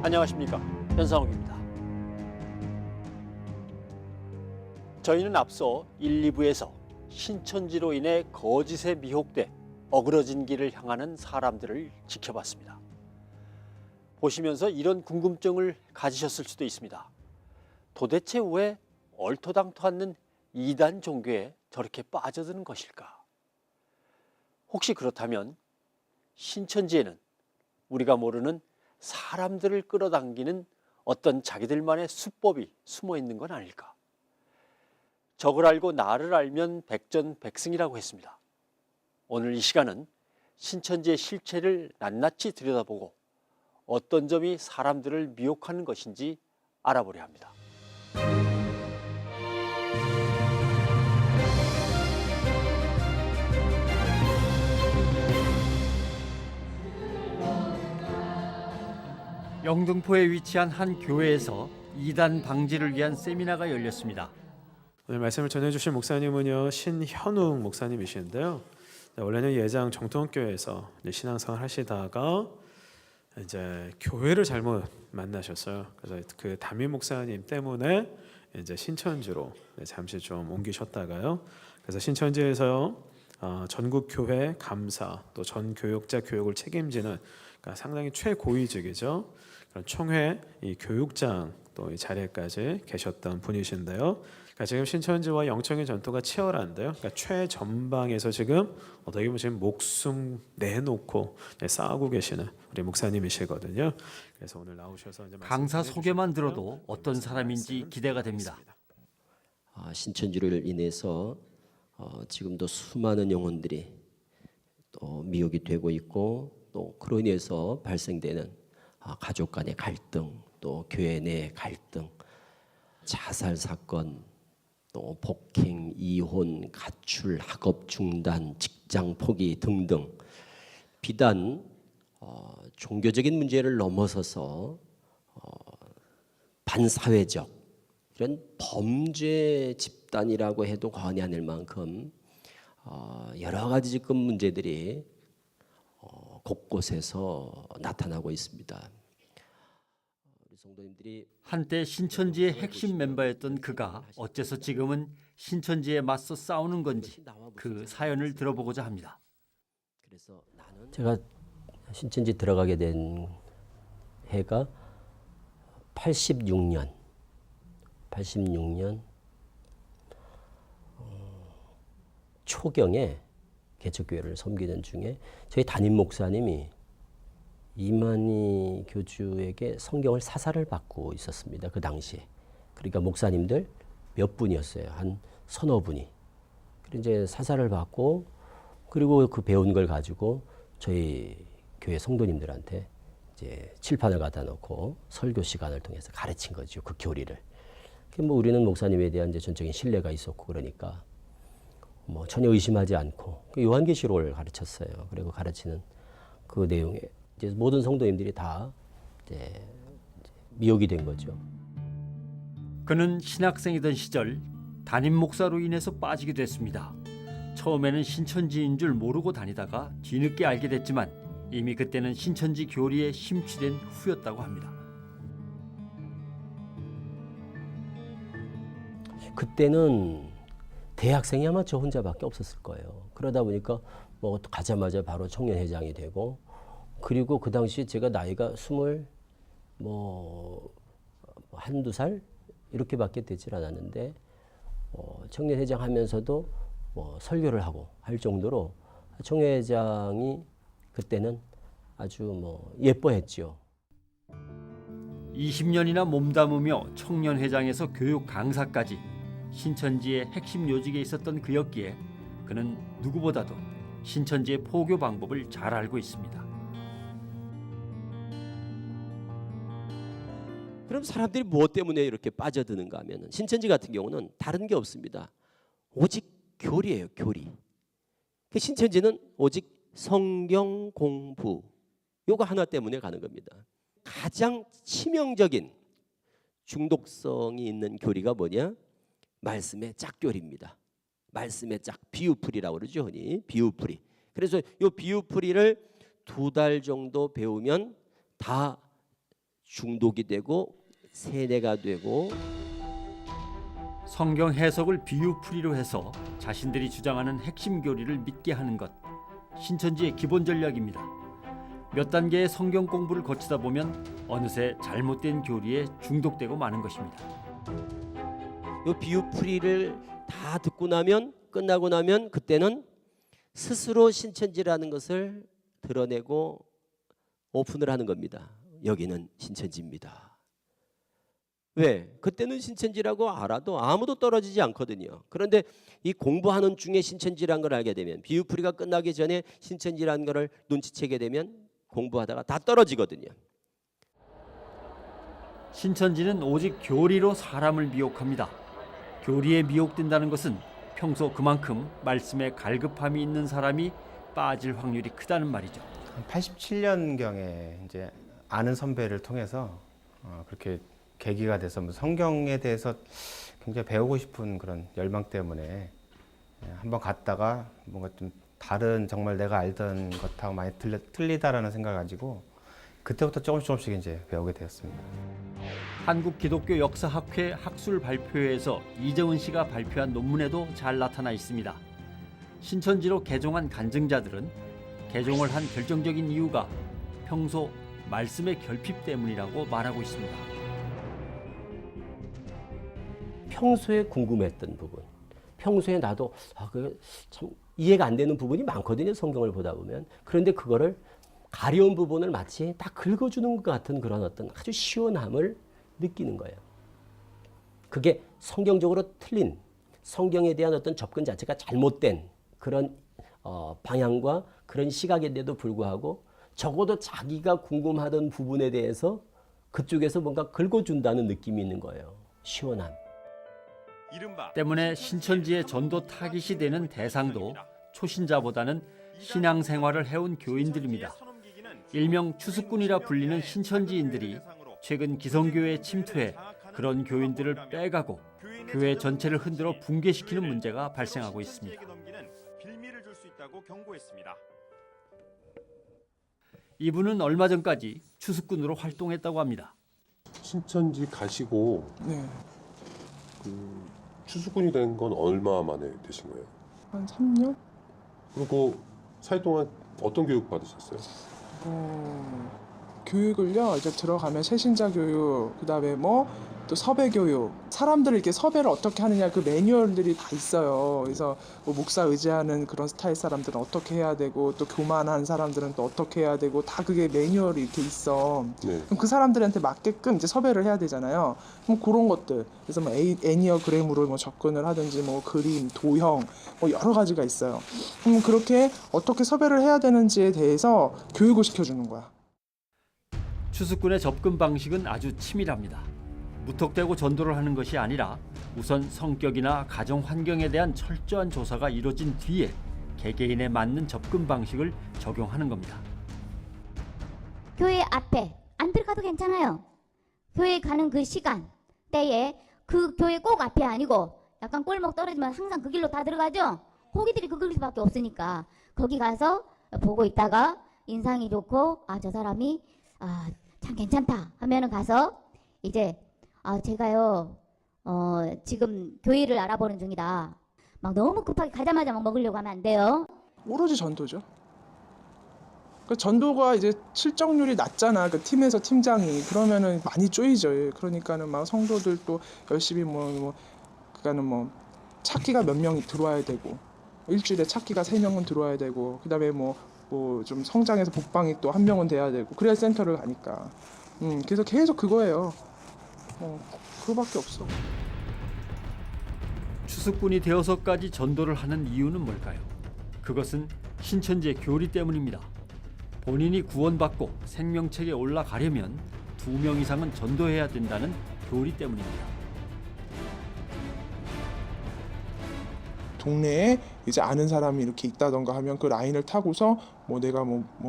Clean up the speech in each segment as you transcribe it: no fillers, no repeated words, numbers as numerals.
안녕하십니까, 현상욱입니다. 저희는 앞서 1, 2부에서 신천지로 인해 거짓에 미혹돼 어그러진 길을 향하는 사람들을 지켜봤습니다. 보시면서 이런 궁금증을 가지셨을 수도 있습니다. 도대체 왜 얼토당토 않는 이단 종교에 저렇게 빠져드는 것일까? 혹시 그렇다면 신천지에는 우리가 모르는 사람들을 끌어당기는 어떤 자기들만의 수법이 숨어 있는 건 아닐까? 적을 알고 나를 알면 백전백승이라고 했습니다. 오늘 이 시간은 신천지의 실체를 낱낱이 들여다보고 어떤 점이 사람들을 미혹하는 것인지 알아보려 합니다. 영등포에 위치한 한 교회에서 이단 방지를 위한 세미나가 열렸습니다. 오늘 말씀을 전해주실 목사님은요, 신현웅 목사님이시는데요. 원래는 예장 정통교회에서 신앙생활 하시다가 이제 교회를 잘못 만나셨어요. 그래서 그 담임 목사님 때문에 이제 신천지로 잠시 좀 옮기셨다가요. 그래서 신천지에서 전국 교회 감사 또 전 교역자 교육을 책임지는, 그러니까 상당히 최고위직이죠. 그런 총회 이 교육장 또 이 자리에까지 계셨던 분이신데요. 그러니까 지금 신천지와 영청의 전투가 치열한데요. 그러니까 최전방에서 지금 어떻게 보면 지금 목숨 내놓고 싸우고 계시는 우리 목사님이시거든요. 그래서 오늘 나오셔서 이제 강사 소개만 들어도 어떤 사람인지 기대가 됩니다. 신천지를 인해서 지금도 수많은 영혼들이 또 미혹이 되고 있고, 또 그로 인해서 발생되는 가족 간의 갈등, 또 교회 내 갈등, 자살 사건, 또 폭행, 이혼, 가출, 학업 중단, 직장 포기 등등 비단 종교적인 문제를 넘어서서 반사회적 이런 범죄 집단이라고 해도 과언이 아닐 만큼 여러 가지 지금 문제들이 곳곳에서 나타나고 있습니다. 우리 성도님들이 한때 신천지의 핵심 멤버였던 그가 어째서 지금은 신천지에 맞서 싸우는 건지 그 사연을 들어보고자 합니다. 그래서 제가 신천지 들어가게 된 해가 86년 초경에 개척교회를 섬기는 중에 저희 담임 목사님이 이만희 교주에게 성경을 사사를 받고 있었습니다. 그 당시에. 그러니까 목사님들 몇 분이었어요. 한 서너 분이. 그리고 이제 사사를 받고, 그리고 그 배운 걸 가지고 저희 교회 성도님들한테 이제 칠판을 갖다 놓고 설교 시간을 통해서 가르친 거죠. 그 교리를. 뭐 우리는 목사님에 대한 이제 전적인 신뢰가 있었고, 그러니까 뭐 전혀 의심하지 않고 요한계시록을 가르쳤어요. 그리고 가르치는 그 내용에 이제 모든 성도님들이 다 이제 미혹이 된 거죠. 그는 신학생이던 시절 담임 목사로 인해서 빠지게 됐습니다. 처음에는 신천지인 줄 모르고 다니다가 뒤늦게 알게 됐지만 이미 그때는 신천지 교리에 심취된 후였다고 합니다. 그때는 대학생이 아마 저 혼자밖에 없었을 거예요. 그러다 보니까 뭐 가자마자 바로 청년회장이 되고, 그리고 그 당시 제가 나이가 한두 살 이렇게밖에 되질 않았는데 청년회장 하면서도 설교를 하고 할 정도로 청년회장이 그때는 아주 예뻐했죠. 20년이나 몸담으며 청년회장에서 교육 강사까지 신천지의 핵심 요직에 있었던 그였기에 그는 누구보다도 신천지의 포교 방법을 잘 알고 있습니다. 그럼 사람들이 무엇 때문에 이렇게 빠져드는가 하면, 신천지 같은 경우는 다른 게 없습니다. 오직 교리예요, 교리. 그 신천지는 오직 성경 공부, 요거 하나 때문에 가는 겁니다. 가장 치명적인 중독성이 있는 교리가 뭐냐? 말씀의 짝교리입니다. 말씀의 짝, 비유풀이라고 그러죠, 흔히. 비유풀이. 그래서 이 비유풀이를 2달 정도 배우면 다 중독이 되고 세뇌가 되고 성경 해석을 비유풀이로 해서 자신들이 주장하는 핵심 교리를 믿게 하는 것, 신천지의 기본 전략입니다. 몇 단계의 성경 공부를 거치다 보면 어느새 잘못된 교리에 중독되고 마는 것입니다. 이 비유풀이를 다 듣고 나면 끝나고 나면 그때는 스스로 신천지라는 것을 드러내고 오픈을 하는 겁니다. 여기는 신천지입니다. 왜? 그때는 신천지라고 알아도 아무도 떨어지지 않거든요. 그런데 이 공부하는 중에 신천지라는 걸 알게 되면, 비유풀이가 끝나기 전에 신천지라는 것을 눈치채게 되면 공부하다가 다 떨어지거든요. 신천지는 오직 교리로 사람을 미혹합니다. 교리에 미혹된다는 것은 평소 그만큼 말씀에 갈급함이 있는 사람이 빠질 확률이 크다는 말이죠. 87년경에 이제 아는 선배를 통해서 그렇게 계기가 돼서 성경에 대해서 굉장히 배우고 싶은 그런 열망 때문에 한번 갔다가 뭔가 좀 다른 정말 내가 알던 것하고 많이 틀리다라는 생각을 가지고 그때부터 조금씩 이제 배우게 되었습니다. 한국기독교역사학회 학술 발표회에서 이정은 씨가 발표한 논문에도 잘 나타나 있습니다. 신천지로 개종한 간증자들은 개종을 한 결정적인 이유가 평소 말씀의 결핍 때문이라고 말하고 있습니다. 평소에 궁금했던 부분, 평소에 나도 그게 참 이해가 안 되는 부분이 많거든요. 성경을 보다 보면. 그런데 그거를 가려운 부분을 마치 딱 긁어주는 것 같은 그런 어떤 아주 시원함을 느끼는 거예요. 그게 성경적으로 틀린, 성경에 대한 어떤 접근 자체가 잘못된 그런 방향과 그런 시각인데도 불구하고 적어도 자기가 궁금하던 부분에 대해서 그쪽에서 뭔가 긁어준다는 느낌이 있는 거예요. 시원함. 때문에 신천지의 전도 타깃이 되는 대상도 초신자보다는 신앙생활을 해온 교인들입니다. 일명 추수꾼이라 불리는 신천지인들이 최근 기성교회에 침투해 그런 교인들을 빼가고 교회 전체를 흔들어 붕괴시키는 문제가 발생하고 있습니다. 이분은 얼마 전까지 추수꾼으로 활동했다고 합니다. 신천지 가시고 네, 그 추수꾼이 된 건 얼마 만에 되신 거예요? 한 3년? 그리고 사회 동안 어떤 교육 받으셨어요? 교육을요, 이제 들어가면 새신자 교육, 그 다음에 또 섭외 교육, 사람들을 이렇게 섭외를 어떻게 하느냐 그 매뉴얼들이 다 있어요. 그래서 목사 의지하는 그런 스타일 사람들은 어떻게 해야 되고, 또 교만한 사람들은 또 어떻게 해야 되고, 다 그게 매뉴얼이 이렇게 있어. 네. 그럼 그 사람들한테 맞게끔 이제 섭외를 해야 되잖아요. 그럼 그런 것들, 그래서 애니어그램으로 접근을 하든지, 그림, 도형, 여러 가지가 있어요. 그럼 그렇게 어떻게 섭외를 해야 되는지에 대해서 교육을 시켜주는 거야. 추수꾼의 접근 방식은 아주 치밀합니다. 무턱대고 전도를 하는 것이 아니라 우선 성격이나 가정 환경에 대한 철저한 조사가 이루어진 뒤에 개개인에 맞는 접근 방식을 적용하는 겁니다. 교회 앞에 안 들어가도 괜찮아요. 교회 가는 그 시간, 때에 그 교회 꼭 앞이 아니고 약간 골목 떨어지면 항상 그 길로 다 들어가죠. 거기들이 그 길밖에 없으니까 거기 가서 보고 있다가 인상이 좋고 저 사람이 참 괜찮다 하면은 가서 이제 제가요 지금 교회를 알아보는 중이다. 막 너무 급하게 가자마자 막 먹으려고 하면 안 돼요. 오로지 전도죠. 그 전도가 이제 실적률이 낮잖아. 그 팀에서 팀장이 그러면은 많이 쪼이죠. 그러니까는 막 성도들도 열심히 그러니까는 찾기가 몇 명이 들어와야 되고, 일주일에 찾기가 3명은 들어와야 되고, 그다음에 좀 성장해서 복방이 또 1명은 돼야 되고, 그래야 센터를 가니까. 그래서 계속 그거예요. 그거밖에 없어. 추수꾼이 되어서까지 전도를 하는 이유는 뭘까요? 그것은 신천지의 교리 때문입니다. 본인이 구원받고 생명책에 올라가려면 2명 이상은 전도해야 된다는 교리 때문입니다. 동네에 이제 아는 사람이 이렇게 있다던가 하면 그 라인을 타고서 내가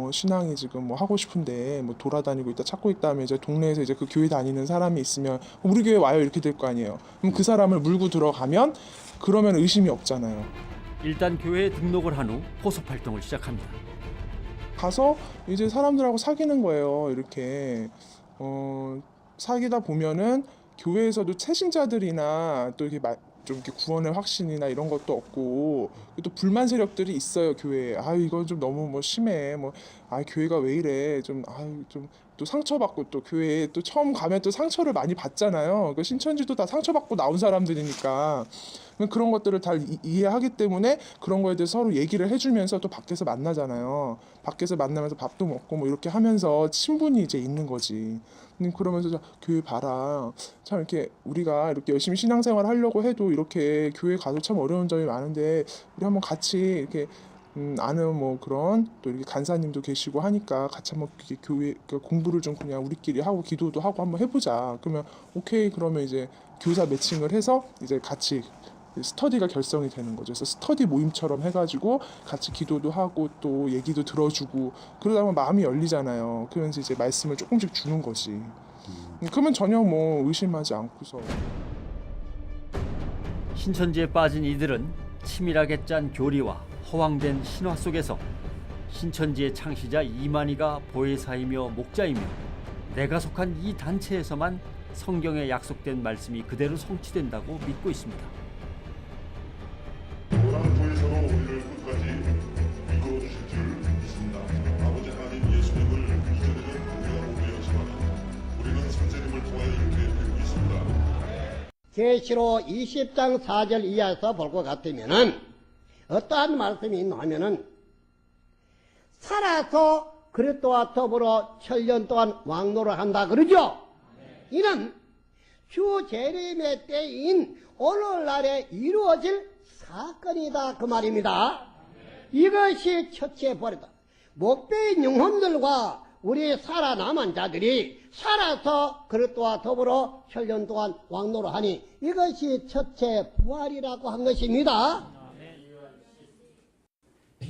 신앙이 지금 하고 싶은데 돌아다니고 있다 찾고 있다 하면 이제 동네에서 이제 그 교회 다니는 사람이 있으면 우리 교회 와요 이렇게 될 거 아니에요. 그럼 그 사람을 물고 들어가면 그러면 의심이 없잖아요. 일단 교회에 등록을 한 후 포섭 활동을 시작합니다. 가서 이제 사람들하고 사귀는 거예요. 이렇게 사귀다 보면은 교회에서도 채신자들이나 또 이렇게 좀 이렇게 구원의 확신이나 이런 것도 없고 또 불만 세력들이 있어요 교회에. 아 이거 좀 너무 뭐 심해. 뭐 아 교회가 왜 이래. 좀 또 상처받고 또 교회에 또 처음 가면 또 상처를 많이 받잖아요. 그 신천지도 다 상처받고 나온 사람들이니까 그런 것들을 다 이해하기 때문에 그런 거에 대해서 서로 얘기를 해주면서 또 밖에서 만나잖아요. 밖에서 만나면서 밥도 먹고 뭐 이렇게 하면서 친분이 이제 있는 거지. 그러면서 교회 봐라. 참 이렇게 우리가 이렇게 열심히 신앙생활 하려고 해도 이렇게 교회 가서 참 어려운 점이 많은데 우리 한번 같이 이렇게 아는 뭐 그런 또 이렇게 간사님도 계시고 하니까 같이 한번 이렇게 교회 공부를 좀 그냥 우리끼리 하고 기도도 하고 한번 해보자. 그러면 오케이 그러면 이제 교사 매칭을 해서 이제 같이 스터디가 결성이 되는 거죠. 그래서 스터디 모임처럼 해가지고 같이 기도도 하고 또 얘기도 들어주고 그러다 보면 마음이 열리잖아요. 그러면서 이제 말씀을 조금씩 주는 거지. 그러면 전혀 뭐 의심하지 않고서. 신천지에 빠진 이들은 치밀하게 짠 교리와 허황된 신화 속에서 신천지의 창시자 이만희가 보혜사이며 목자이며 내가 속한 이 단체에서만 성경에 약속된 말씀이 그대로 성취된다고 믿고 있습니다. 오라는 보혜사로 우리를 끝까지 이끌어 주실 줄 믿습니다. 아버지 하나님 예수님을 이전에는 우리가 못 배웠지만 우리는 선생님을 통하여 이렇게 배우고 있습니다. 계시록 20장 4절 이하에서 볼 것 같으면은 어떠한 말씀이 있나 하면은 살아서 그리스도와 더불어 천년 동안 왕노를 한다 그러죠. 이는 주 재림의 때인 오늘날에 이루어질 사건이다 그 말입니다. 이것이 첫째 보리다. 목배인 영혼들과 우리 살아남은 자들이 살아서 그리스도와 더불어 천년 동안 왕노를 하니 이것이 첫째 부활이라고 한 것입니다.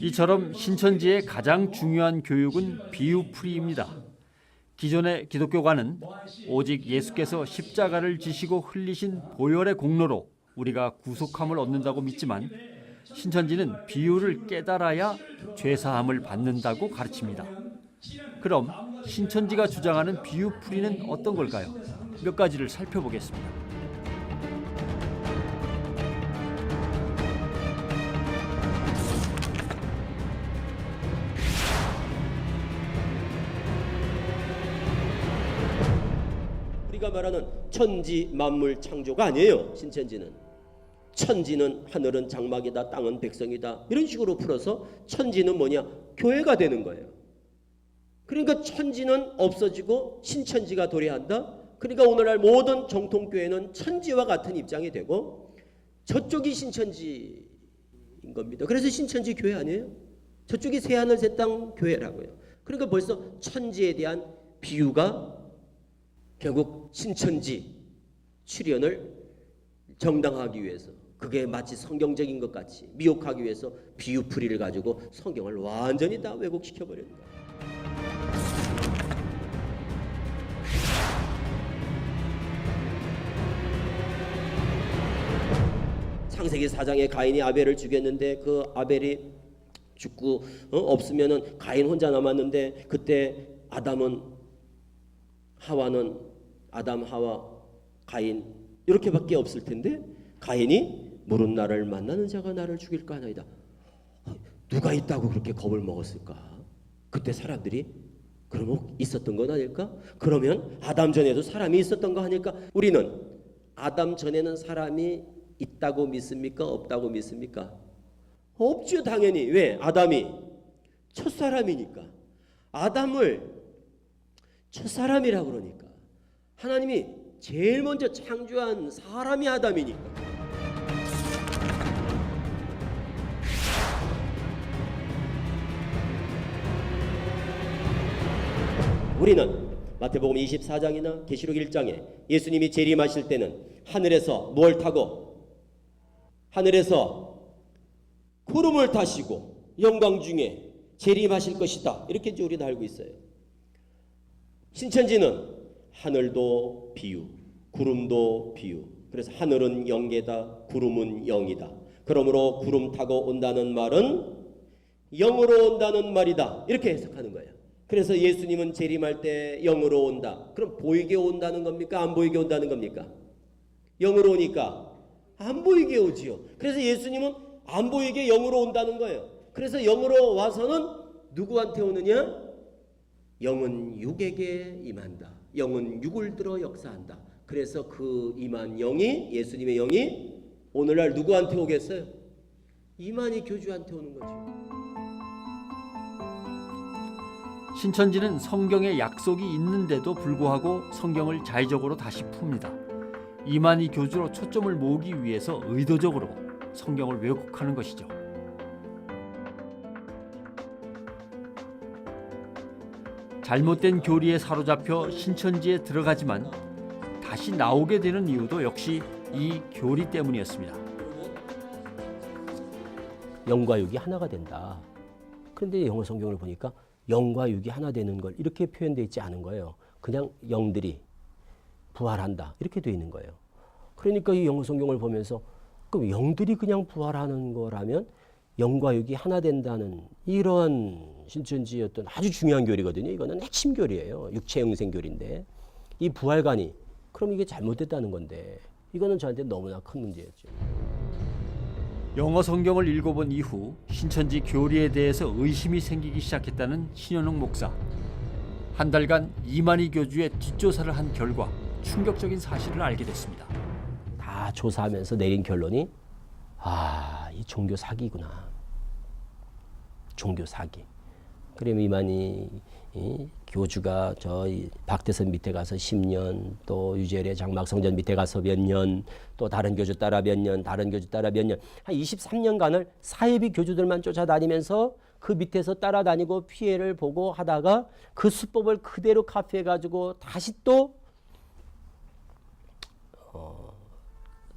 이처럼 신천지의 가장 중요한 교육은 비유풀이입니다. 기존의 기독교관은 오직 예수께서 십자가를 지시고 흘리신 보혈의 공로로 우리가 구속함을 얻는다고 믿지만 신천지는 비유를 깨달아야 죄사함을 받는다고 가르칩니다. 그럼 신천지가 주장하는 비유풀이는 어떤 걸까요? 몇 가지를 살펴보겠습니다. 우리가 말하는 천지 만물 창조가 아니에요. 신천지는 천지는 하늘은 장막이다, 땅은 백성이다, 이런 식으로 풀어서 천지는 뭐냐? 교회가 되는 거예요. 그러니까 천지는 없어지고 신천지가 도래한다. 그러니까 오늘날 모든 정통교회는 천지와 같은 입장이 되고 저쪽이 신천지인 겁니다. 그래서 신천지 교회 아니에요? 저쪽이 새하늘 새땅 교회라고요. 그러니까 벌써 천지에 대한 비유가 결국 신천지 출현을 정당화하기 위해서, 그게 마치 성경적인 것 같이 미혹하기 위해서 비유풀이를 가지고 성경을 완전히 다 왜곡시켜버리는 거예요. 창세기 4장에 가인이 아벨을 죽였는데 그 아벨이 죽고 없으면은 가인 혼자 남았는데 그때 아담, 하와, 가인 이렇게밖에 없을 텐데 가인이 모른 나를 만나는 자가 나를 죽일까 하나이다. 누가 있다고 그렇게 겁을 먹었을까? 그때 사람들이 그러면 있었던 건 아닐까? 그러면 아담 전에도 사람이 있었던 거 아닐까? 우리는 아담 전에는 사람이 있다고 믿습니까? 없다고 믿습니까? 없죠, 당연히. 왜? 아담이 첫사람이니까. 아담을 첫사람이라고 그러니까. 하나님이 제일 먼저 창조한 사람이 아담이니까. 우리는 마태복음 24장이나 계시록 1장에 예수님이 재림하실 때는 하늘에서 뭘 타고? 하늘에서 구름을 타시고 영광 중에 재림하실 것이다. 이렇게 이제 우리는 알고 있어요. 신천지는 하늘도 비유, 구름도 비유. 그래서 하늘은 영계다, 구름은 영이다. 그러므로 구름 타고 온다는 말은 영으로 온다는 말이다. 이렇게 해석하는 거예요. 그래서 예수님은 재림할 때 영으로 온다. 그럼 보이게 온다는 겁니까? 안 보이게 온다는 겁니까? 영으로 오니까 안 보이게 오지요. 그래서 예수님은 안 보이게 영으로 온다는 거예요. 그래서 영으로 와서는 누구한테 오느냐? 영은 육에게 임한다. 영은 육을 들어 역사한다. 그래서 그 임한 영이, 예수님의 영이 오늘날 누구한테 오겠어요? 이만희 교주한테 오는 거죠. 신천지는 성경에 약속이 있는데도 불구하고 성경을 자의적으로 다시 풉니다. 이만희 교주로 초점을 모으기 위해서 의도적으로 성경을 왜곡하는 것이죠. 잘못된 교리에 사로잡혀 신천지에 들어가지만 다시 나오게 되는 이유도 역시 이 교리 때문이었습니다. 영과 육이 하나가 된다. 그런데 영어 성경을 보니까 영과 육이 하나 되는 걸 이렇게 표현되어 있지 않은 거예요. 그냥 영들이 부활한다 이렇게 되어 있는 거예요. 그러니까 이 영어 성경을 보면서 그럼 영들이 그냥 부활하는 거라면 영과 육이 하나 된다는 이러한 신천지의 어떤 아주 중요한 교리거든요. 이거는 핵심 교리예요. 육체 영생 교리인데 이 부활관이 그럼 이게 잘못됐다는 건데 이거는 저한테 너무나 큰 문제였죠. 영어 성경을 읽어본 이후 신천지 교리에 대해서 의심이 생기기 시작했다는 신현웅 목사. 한 달간 이만희 교주의 뒷조사를 한 결과 충격적인 사실을 알게 됐습니다. 다 조사하면서 내린 결론이 이 종교 사기구나. 종교 사기. 그럼 이만희 교주가 저희 박대선 밑에 가서 10년, 또 유재래 장막성전 밑에 가서 몇 년, 또 다른 교주 따라 몇 년, 다른 교주 따라 몇 년, 한 23년간을 사이비 교주들만 쫓아다니면서 그 밑에서 따라다니고 피해를 보고 하다가 그 수법을 그대로 카피해가지고 다시 또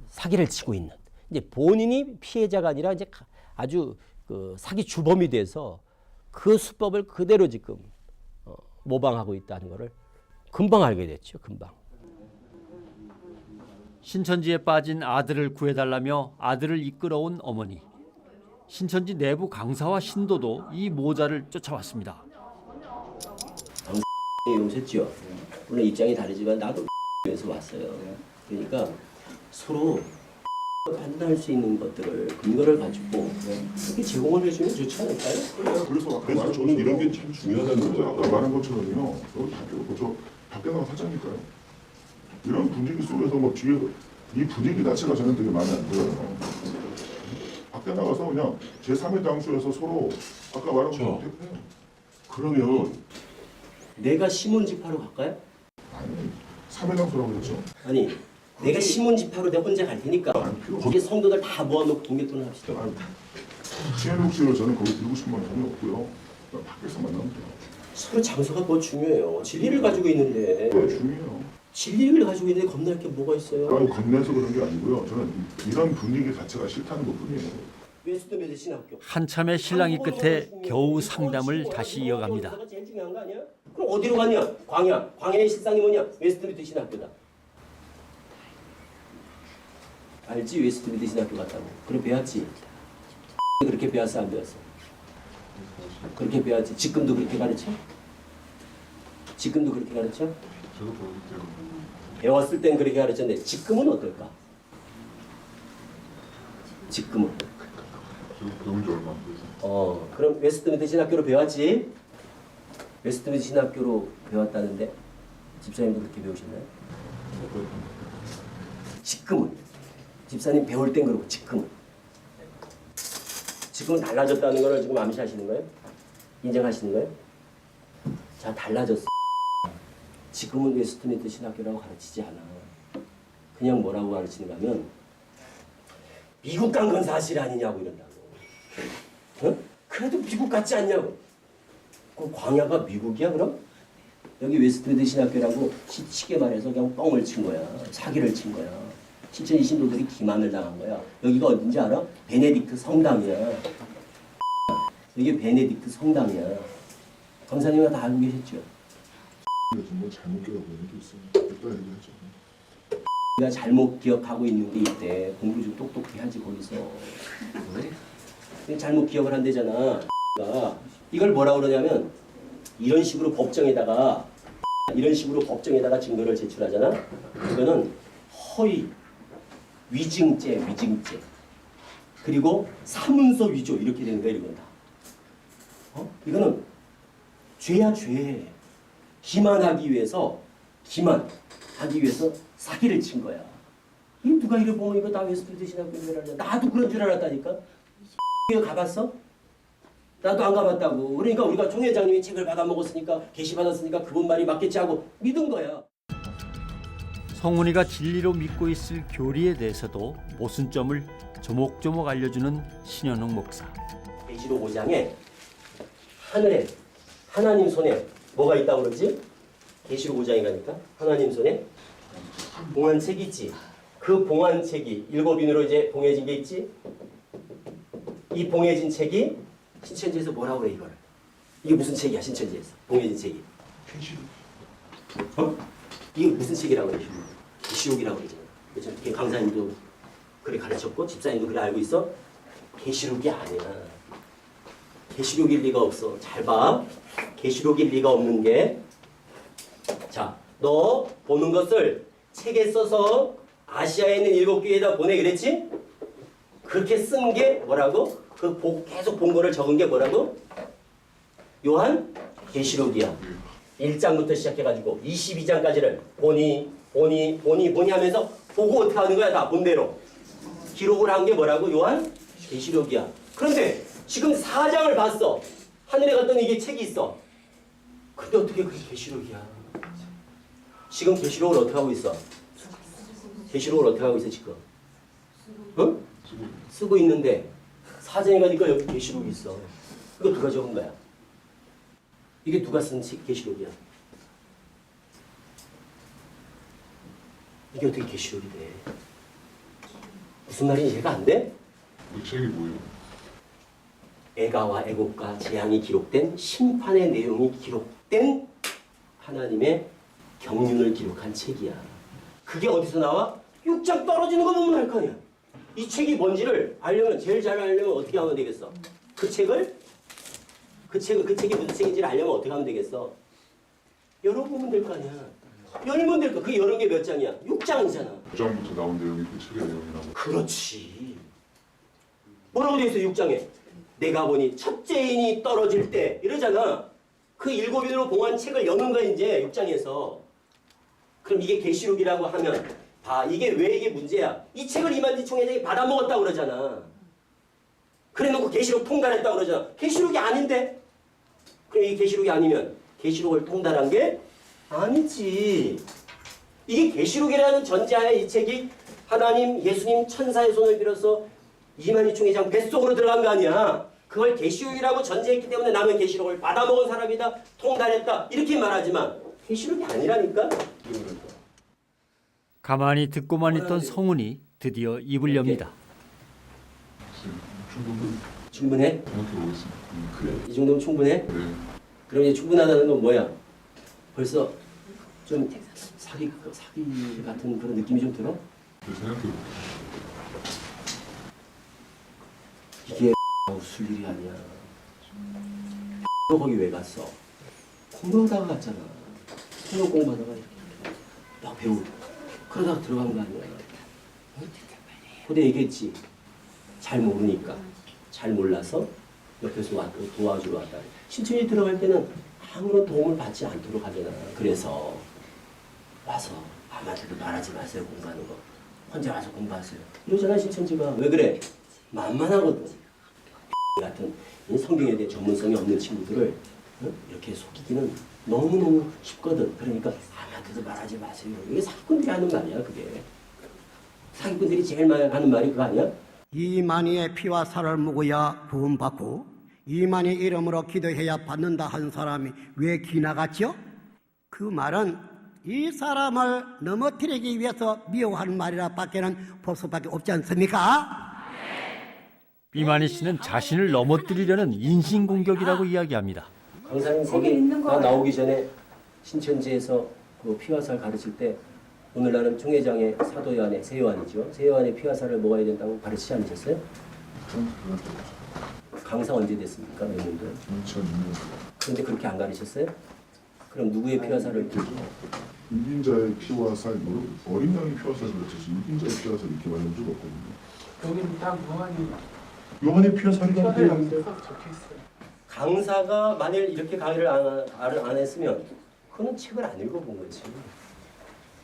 사기를 치고 있는. 이제 본인이 피해자가 아니라 이제 아주 그 사기 주범이 돼서 그 수법을 그대로 지금 모방하고 있다는 것을 금방 알게 됐죠. 금방. 신천지에 빠진 아들을 구해달라며 아들을 이끌어온 어머니. 신천지 내부 강사와 신도도 이 모자를 쫓아왔습니다. 용서했죠. 물론 입장이 다르지만 나도 에서 왔어요. 그러니까 서로 판단할 수 있는 것들을 근거를 가지고 그렇게 제공을 해주면 좋지 않을까요? 그래서 저는 이런 게 참 중요하다는 거예요. 아까 말한 것처럼요. 여기 저 밖에 나가 사자니까요. 이런 분위기 속에서 뭐 뒤에 이 분위기 자체가 저는 되게 마음에 안 들어요. 밖에 나가서 그냥 제3의 당수에서 서로 아까 말한 것처럼 대표해요. 그러면 내가 신문집하러 갈까요? 아니 3의 당수라고 했죠. 아니 내가 신문집하러 내가 혼자 갈 테니까 거기 성도들 다 모아놓고 동계토론 합시다. 신현욱 씨를 저는 거기 들고 싶은 건 전혀 없고요. 밖에서 만나면 돼요. 서로 장소가 더 중요해요. 진리를 가지고 있는데. 네, 중요해요. 진리를 가지고 있는데 겁날 게 뭐가 있어요? 아니, 겁내서 그런 게 아니고요. 저는 이런 분위기 자체가 싫다는 것뿐이에요. 웨스트미드 신학교. 한참의 신랑이 끝에 겨우 상담을 다시 이어갑니다. 제일 중요한 거 아니야? 그럼 어디로 가냐? 광야. 광야의 실상이 뭐냐? 웨스트미드 신학교다. 알지? 웨스트미드 신학교 갔다고. 그래 배웠지? 그렇게 배웠어 안 배웠어? 그렇게 배웠지. 지금도 그렇게 가르쳐? 지금도 그렇게 가르쳐? 배웠을 땐 그렇게 가르쳤는데 지금은 어떨까? 지금은? 배운 지 얼마 안 돼서. 그럼 웨스트미드 신학교로 배웠지? 웨스트미드 신학교로 배웠다는데 집사님도 그렇게 배우셨나요? 지금은? 집사님 배울 땐 그렇고 지금은 달라졌다는 걸 지금 암시하시는 거예요? 인정하시는 거예요? 자, 달라졌어. 지금은 웨스트미드 신학교라고 가르치지 않아. 그냥 뭐라고 가르치는가 하면 미국 간 건 사실 아니냐고 이런다고. 어? 그래도 미국 같지 않냐고. 그 광야가 미국이야 그럼? 여기 웨스트미드 신학교라고 쉽게 말해서 그냥 뻥을 친 거야. 사기를 친 거야. 신천지 신도들이 기만을 당한 거야. 여기가 어딘지 알아? 베네딕트 성당이야. 이게 베네딕트 성당이야. 강사님은 다 알고 계셨죠? 정말 잘못 기억하고 있는 게 있어요. 이따 얘기하죠. 우리가 잘못 기억하고 있는 게 있대. 공부 좀 똑똑히 하지 거기서. 잘못 기억을 한대잖아. 이걸 뭐라 그러냐면 이런 식으로 법정에다가 증거를 제출하잖아. 이거는 허위, 위증죄. 그리고 사문서 위조 이렇게 되는 거야 이건 다. 이거는 죄야 죄. 기만하기 위해서 사기를 친 거야. 이 누가 이래 보면 이거 나 웨스트 드시라고 얘기를 나도 그런 줄 알았다니까. 이거 가봤어? 나도 안 가봤다고. 그러니까 우리가 총 회장님이 책을 받아먹었으니까 게시받았으니까 그분 말이 맞겠지 하고 믿은 거야. 성훈이가 진리로 믿고 있을 교리에 대해서도 모순점을 조목조목 알려주는 신현웅 목사. 계시록 5장에 하늘에 하나님 손에 뭐가 있다고 그러지? 계시록 5장에 가니까 하나님 손에 봉안책이 있지. 그 봉안책이 7인으로 이제 봉해진 게 있지. 이 봉해진 책이 신천지에서 뭐라고 그래 이걸? 이게 무슨 책이야 신천지에서 봉해진 책이? 이게 무슨 책이라고 그래? 계시록이라고 그러잖아. 그렇죠? 강사님도 그래 가르쳤고 집사님도 그래 알고 있어? 계시록이 아니야. 계시록일 리가 없어. 잘 봐. 계시록일 리가 없는 게, 자, 너 보는 것을 책에 써서 아시아에 있는 7교회에다 보내 그랬지? 그렇게 쓴 게 뭐라고? 계속 본 거를 적은 게 뭐라고? 요한 계시록이야. 1장부터 시작해가지고 22장까지를 보니 하면서 보고 어떻게 하는 거야? 다 본대로. 기록을 한 게 뭐라고? 요한 계시록이야. 그런데 지금 4장을 봤어. 하늘에 갔더니 이게 책이 있어. 근데 어떻게 그게 계시록이야? 지금 계시록을 어떻게 하고 있어? 지금? 응? 쓰고 있는데 4장에 가니까 여기 계시록이 있어. 이거 누가 적은 거야? 이게 누가 쓴 계시록이야? 이게 어떻게 계시록이 돼? 무슨 말인지 이해가 안 돼? 그 책이 뭐예요? 애가와 애곡과 재앙이 기록된 심판의 내용이 기록된 하나님의 경륜을 기록한 책이야. 그게 어디서 나와? 6장 떨어지는 거 보면 알 거 아니야. 이 책이 뭔지를 알려면 제일 잘 알려면 어떻게 하면 되겠어? 그 책이 무슨 책인지를 알려면 어떻게 하면 되겠어? 열어보면 될 거 아니야. 열면 될 거. 그게 여러 개 몇 장이야? 6장이잖아. 9장부터 나온 내용이 그 책의 내용이라고. 그렇지. 뭐라고 되어 있어 6장에? 내가 보니 첫째인이 떨어질 때 이러잖아. 그 7인으로 봉한 책을 여는 거야 이제 6장에서. 그럼 이게 계시록이라고 하면 봐. 이게 왜 이게 문제야? 이 책을 이만희 총회장이 받아먹었다고 그러잖아. 그래놓고 계시록 통달했다고 그러잖아. 계시록이 아닌데? 그럼 이게 계시록이 아니면 계시록을 통달한 게 아니지. 이게 계시록이라는 전제하에 이 책이 하나님, 예수님, 천사의 손을 빌어서 이만희 총회장 뱃속으로 들어간 거 아니야. 그걸 계시록이라고 전제했기 때문에 나는 계시록을 받아먹은 사람이다, 통달했다 이렇게 말하지만 계시록이 아니라니까. 가만히 듣고만 있던 성훈이 드디어 입을 엽니다. 충분해? 정확히 모르겠습니다. 그래. 이 정도면 충분해? 네. 그럼 이제 충분하다는 건 뭐야? 벌써 좀 사기 같은 그런 느낌이 좀 들어? 생각해볼게요. 이게 웃을 일이 아니야. 너 거기 왜 갔어? 공부하다가 갔잖아. 수능 공부하다가 이렇게 막 배우고 그러다가 들어간 거 아니야. 근데 얘기했지. 잘 모르니까. 잘 몰라서 옆에서 도와주러 왔다. 신천지 들어갈 때는 아무런 도움을 받지 않도록 하잖아. 그래서 와서 아무한테도 말하지 마세요. 공부하는 거. 혼자 와서 공부하세요. 이러잖아 신천지가. 왜 그래? 만만하거든. 같은 성경에 대해 전문성이 없는 친구들을 이렇게 속이기는 너무너무 쉽거든. 그러니까 아무한테도 말하지 마세요. 이게 사기꾼들이 하는 말이야. 그게. 사기꾼들이 제일 많이 하는 말이 그거 아니야? 이만희의 피와 살을 먹어야 구원받고 이만희 이름으로 기도해야 받는다 한 사람이 왜 기나갔죠? 그 말은 이 사람을 넘어뜨리기 위해서 미워하는 말이라 밖에는 볼 수밖에 없지 않습니까? 이만희 씨는 자신을 넘어뜨리려는 인신공격이라고 이야기합니다. 강사님 거기 나 나오기 전에 신천지에서 그 피화살 가르칠 때 오늘 나는 총회장의 사도요한의 세요한이죠. 세요한의 피화살을 먹어야 된다고 가르치지 않으셨어요? 강사 언제 됐습니까? 몇 년도에? 2006년. 그런데 그렇게 안 가르쳤어요? 그럼 누구의 피와 살을 유빈자의 피와 살, 어린 양의 피와 살을 그렇지 유빈자의 피와 살 이렇게 말한 적 없거든요. 여기는 딱 요한의 피와 살이라는 혀를 연대가 적혀 있어요. 강사가 만일 이렇게 강의를 안 했으면 그는 책을 안 읽어본 거지.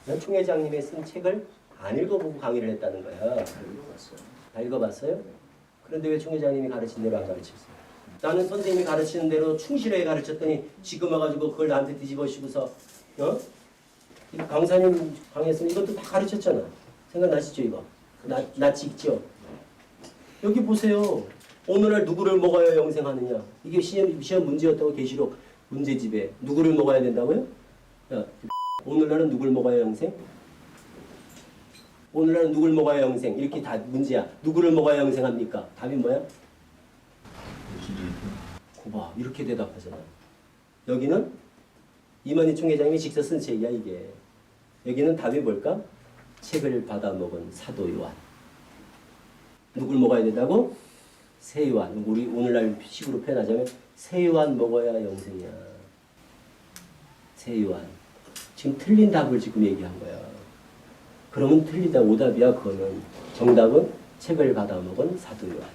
난 총회장님이 쓴 책을 안 읽어보고 강의를 했다는 거야. 다 읽어봤어요? 그런데 왜 총회장님이 가르친 대로 안 가르쳤어요? 나는 선생님이 가르치는 대로 충실하게 가르쳤더니 지금 와가지고 그걸 나한테 뒤집어 씌고서 강사님 강의했으면 이것도 다 가르쳤잖아. 생각나시죠 이거? 나 찍죠? 여기 보세요. 오늘날 누구를 먹어야 영생하느냐. 이게 시험 문제였다고 계시록 문제집에 누구를 먹어야 된다고요? 야, 오늘날은 누굴 먹어야 영생? 오늘날은 누굴 먹어야 영생? 이렇게 다 문제야. 누구를 먹어야 영생합니까? 답이 뭐야? 고봐. 이렇게 대답하잖아. 여기는 이만희 총회장님이 직접 쓴 책이야 이게. 여기는 답이 뭘까? 책을 받아 먹은 사도 요한. 누굴 먹어야 된다고? 새 요한. 우리 오늘날 식으로 표현하자면 새 요한 먹어야 영생이야. 새 요한. 지금 틀린 답을 지금 얘기한 거야. 그러면 틀리다 오답이야 그거는. 정답은 책을 받아 먹은 사도 요한.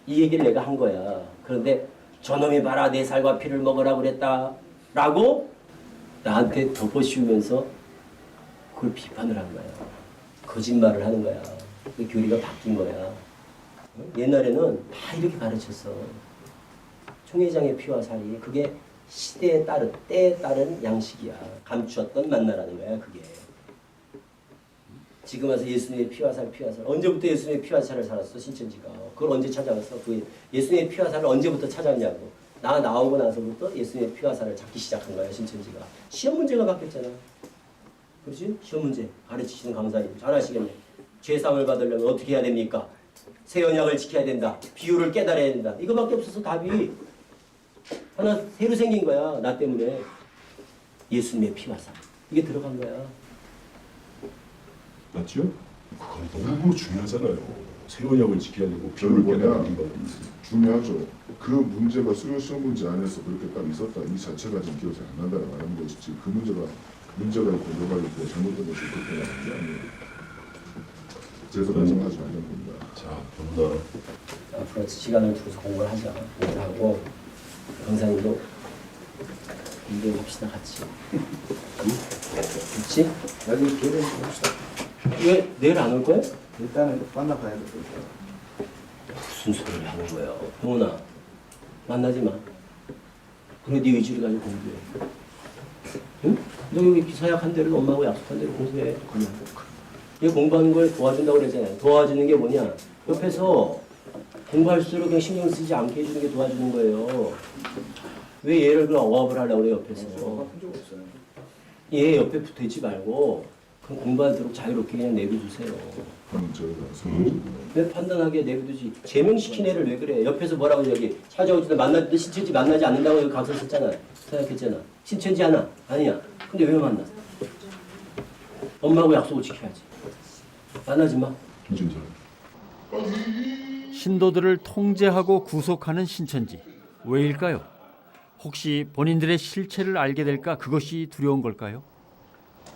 이 얘기를 내가 한 거야. 그런데 저놈이 봐라 내 살과 피를 먹으라고 그랬다 라고 나한테 덮어씌우면서 그걸 비판을 한 거야. 거짓말을 하는 거야. 그 교리가 바뀐 거야. 옛날에는 다 이렇게 가르쳤어. 총회장의 피와 살이 그게 시대에 따른 때에 따른 양식이야. 감추었던 만나라는 거야 그게. 지금 와서 예수님의 피와 살 언제부터 예수님의 피와 살을 살았어 신천지가. 그걸 언제 찾아왔어? 그 예수님의 피와 살을 언제부터 찾았냐고. 나 나오고 나서부터 예수님의 피와 살을 찾기 시작한 거야 신천지가. 시험 문제가 바뀌었잖아. 그렇지? 시험 문제 가르치시는 강사님 잘 아시겠네. 죄상을 받으려면 어떻게 해야 됩니까? 새 언약을 지켜야 된다. 비유를 깨달아야 된다. 이거밖에 없어서 답이 하나 새로 생긴 거야. 나 때문에. 예수님의 피와 살. 이게 들어간 거야. 맞죠? 그건 너무 중요하잖아요. 새 언약을 지켜야 되고 비율을 깨달는 거 중요하죠. 그 문제가 수요 시험 문제 안에서 그렇게 딱 있었다 이 자체가 지금 기억이 안 난다라고 하는 것이지 그 문제가 있고 뭐가 있고 잘못된 것이 그렇게 나는 게 아니에요. 그래서 말씀하지 않는 겁니다. 자, 변호사. 앞으로 시간을 두고서 공부를 하자. 공부를 하고 강사님도 공부합시다 같이. 그렇지? 여기 기회를 봅시다. 왜 내일 안 올 거야? 일단은 만나봐야 돼. 무슨 소리를 하는 거야? 동훈아, 만나지 마. 그래 네 의지를 가지고 공부해. 응? 너 여기 서약한 대로 엄마하고 약속한 대로 공부해. 그냥. 얘 공부하는 걸 도와준다고 그랬잖아요. 도와주는 게 뭐냐? 옆에서 공부할수록 그냥 신경 쓰지 않게 해주는 게 도와주는 거예요. 왜 얘를 그냥 억압을 하려고 그래 옆에서. 얘 옆에 붙어있지 말고 그냥 공부하도록 자유롭게 그냥 내비두세요. 왜 판단하게 내비두지? 제명시킨 애를 왜 그래? 옆에서 뭐라고 여기 찾아오지도 신천지 만나지 않는다고 여기 각서 썼잖아. 생각했잖아. 신천지 하나? 아니야. 근데 왜 만나? 엄마하고 약속을 지켜야지. 만나지 마. 신도들을 통제하고 구속하는 신천지. 왜일까요? 혹시 본인들의 실체를 알게 될까 그것이 두려운 걸까요?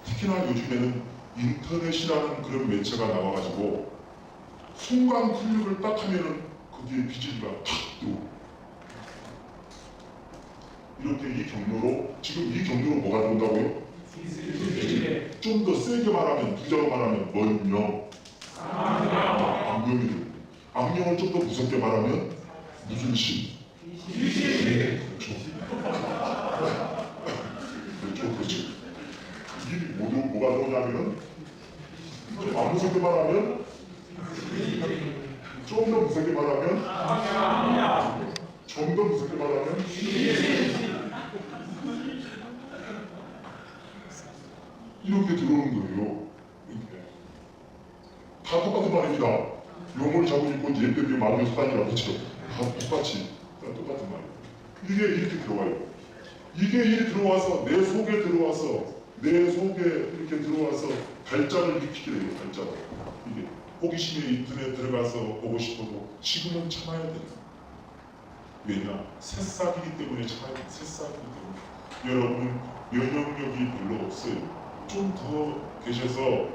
특히나 요즘에는 인터넷이라는 그런 매체가 나와가지고 순간 클릭을 딱 하면은 거기에 비질이가 탁 뜨고 이렇게 이 경로로 지금 이 경로로 뭐가 들어온다고요? 좀 더 세게 말하면 부자로 말하면 먼영 악령이 들고 악령을 좀 더 무섭게 말하면 무슨 신 그렇죠. 그렇죠. 이 모두 뭐가 들어오냐면은 안 무섭게 말하면 좀 더 무섭게 말하면 좀 더 무섭게 말하면 이렇게 들어오는 거예요. 다 똑같은 말입니다. 용어를 잘못 읽고 얘 때문에 마음의 수단이라고 치죠. 다 똑같이 똑같은 말이에요. 이게 이렇게 들어와요. 이게 이렇게 들어와서 내 속에 들어와서 내 속에 이렇게 들어와서 발작을 일으키게 돼요. 발작. 이게 호기심에 인터넷 들어가서 보고 싶어도 지금은 참아야 돼요. 왜냐? 새싹이기 때문에 새싹이기 때문에 여러분은 면역력이 별로 없어요. 좀 더 계셔서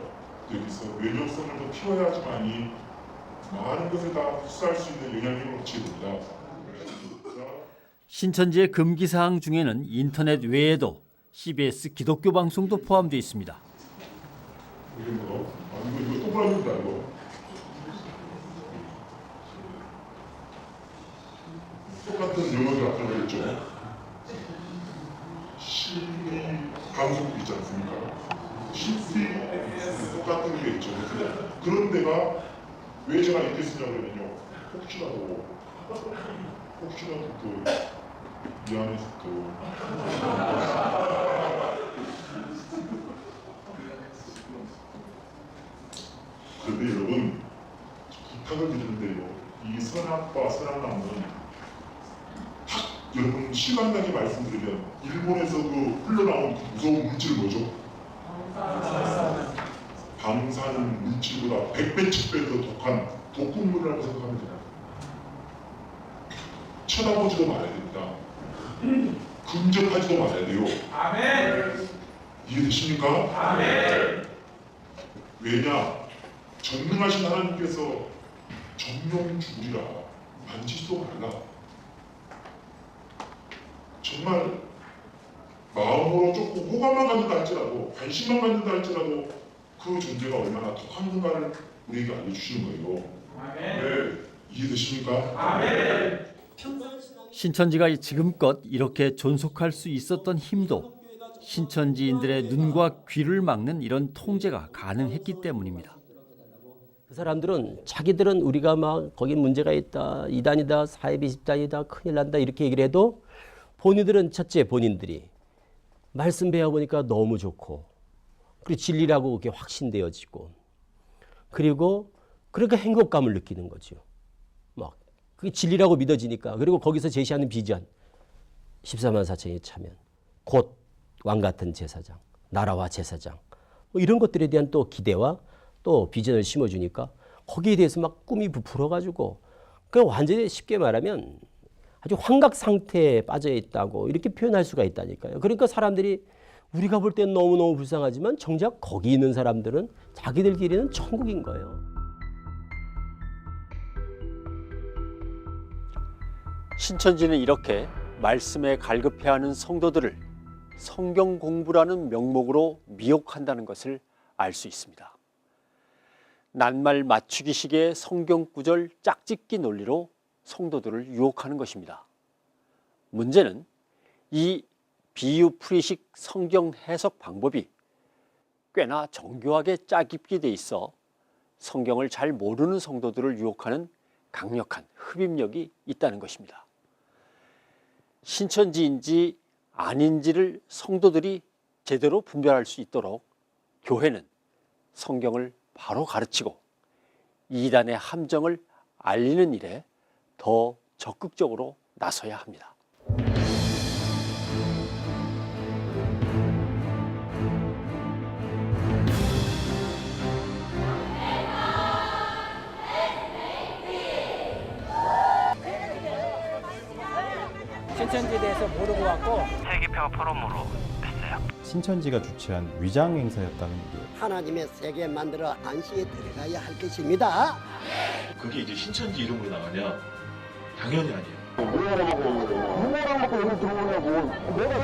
여기서 면역성을 더 키워야지만이 많은 것을 다 흡수할 수 있는 영향력을 얻게 됩니다. 신천지의 금기 사항 중에는 인터넷 외에도 CBS 기독교 방송도 포함되어 있습니다. 이게 뭐? 이거 동그라미입니다 이거. 똑같은 영어를 아까 그랬죠. CD 방송도 있지 않습니까? CD 똑같은 게 있죠. 그런 데가 왜 제가 이렇게 쓰냐면요. 혹시라도 또 이 안에서 또 그런데 여러분 부탁을 드리는데요. 이 선악과 선악나무는 여러분 시간당에 말씀드리면 일본에서 그 흘러나온 그 무서운 물질 뭐죠? 방사능 물질보다 100배, 10배 더 독한 독극물이라고 생각하면 돼요. 쳐다보지도 말아야 됩니다. 근접하지도 말아야 돼요. 아멘. 이해되십니까? 아멘. 왜냐? 전능하신 하나님께서 정령 죽으리라 만지지도 말라. 정말 마음으로 조금 호감만 갖는다 할지라도 관심만 갖는다 할지라도 그 존재가 얼마나 독한가를 우리에게 알려주시는 거예요. 네, 이해되십니까? 아멘. 신천지가 지금껏 이렇게 존속할 수 있었던 힘도 신천지인들의 눈과 귀를 막는 이런 통제가 가능했기 때문입니다. 그 사람들은 자기들은 우리가 막 거기 문제가 있다, 이단이다, 사이비 집단이다, 큰일 난다 이렇게 얘기를 해도 본인들은 첫째 본인들이 말씀 배워보니까 너무 좋고 그리고 진리라고 그게 확신되어지고 그리고 그러니까 행복감을 느끼는 거죠. 막 그게 진리라고 믿어지니까 그리고 거기서 제시하는 비전 14만 4천이 차면 곧 왕같은 제사장, 나라와 제사장 뭐 이런 것들에 대한 또 기대와 또 비전을 심어주니까 거기에 대해서 막 꿈이 부풀어가지고 그 완전히 쉽게 말하면 아주 환각 상태에 빠져 있다고 이렇게 표현할 수가 있다니까요. 그러니까 사람들이 우리가 볼 땐 너무너무 불쌍하지만 정작 거기 있는 사람들은 자기들끼리는 천국인 거예요. 신천지는 이렇게 말씀에 갈급해하는 성도들을 성경 공부라는 명목으로 미혹한다는 것을 알 수 있습니다. 낱말 맞추기식의 성경 구절 짝짓기 논리로 성도들을 유혹하는 것입니다. 문제는 이 비유풀이식 성경 해석 방법이 꽤나 정교하게 짜깁게 돼 있어 성경을 잘 모르는 성도들을 유혹하는 강력한 흡입력이 있다는 것입니다. 신천지인지 아닌지를 성도들이 제대로 분별할 수 있도록 교회는 성경을 바로 가르치고 이단의 함정을 알리는 일에 더 적극적으로 나서야 합니다. 신천지에 대해서 모르고 왔고 세계평화 포럼으로 했어요. 신천지가 주최한 위장 행사였다는 게 하나님의 세계 만들어 안식에 들어가야 할 것입니다. 그게 이제 신천지 이름으로 나가냐? 당연히 아니에요. 뭐라고 여기 들어오냐고. 내가